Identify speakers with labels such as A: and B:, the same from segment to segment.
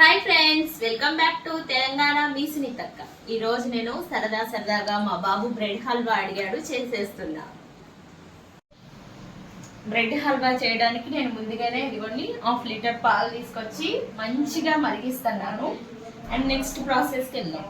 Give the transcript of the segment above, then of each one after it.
A: Hi friends, welcome back to Telangana మీ సునీతక్క. ఈ రోజు నేను సరదాగా మా బాబు బ్రెడ్ హల్వా అడిగాడు, చేసేస్తున్నా. బ్రెడ్ హల్వా చేయడానికి నేను ముందుగానే ఇదిగోండి 1/2 లీటర్ పాలు తీసుకొచ్చి మంచిగా మరిగిస్తున్నాను. అండ్ నెక్స్ట్ ప్రాసెస్కి వెళ్దాం.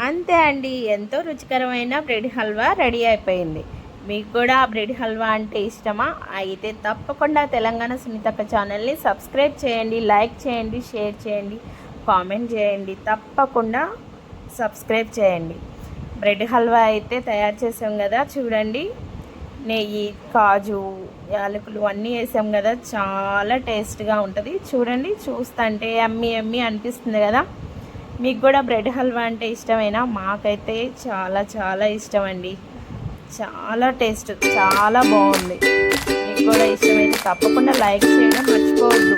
A: అంతే అండి, ఎంతో రుచికరమైన బ్రెడ్ హల్వా రెడీ అయిపోయింది. మీకు కూడా బ్రెడ్ హల్వా అంటే ఇష్టమా? అయితే తప్పకుండా తెలంగాణ సునీతక్క ఛానల్ని సబ్స్క్రైబ్ చేయండి, లైక్ చేయండి, షేర్ చేయండి, కామెంట్ చేయండి. తప్పకుండా సబ్స్క్రైబ్ చేయండి. బ్రెడ్ హల్వా అయితే తయారు చేసాం కదా, చూడండి. నెయ్యి, కాజు, యాలకులు అన్నీ వేసాం కదా, చాలా టేస్ట్గా ఉంటుంది. చూడండి, చూస్తుంటే ఎమ్మి అనిపిస్తుంది కదా. మీకు కూడా బ్రెడ్ హల్వా అంటే ఇష్టమేనా? మాకైతే చాలా ఇష్టం అండి. చాలా టేస్ట్, చాలా బాగుంది. మీకు కూడా ఇష్టమైతే తప్పకుండా లైక్ చేయడం మర్చిపోవద్దు.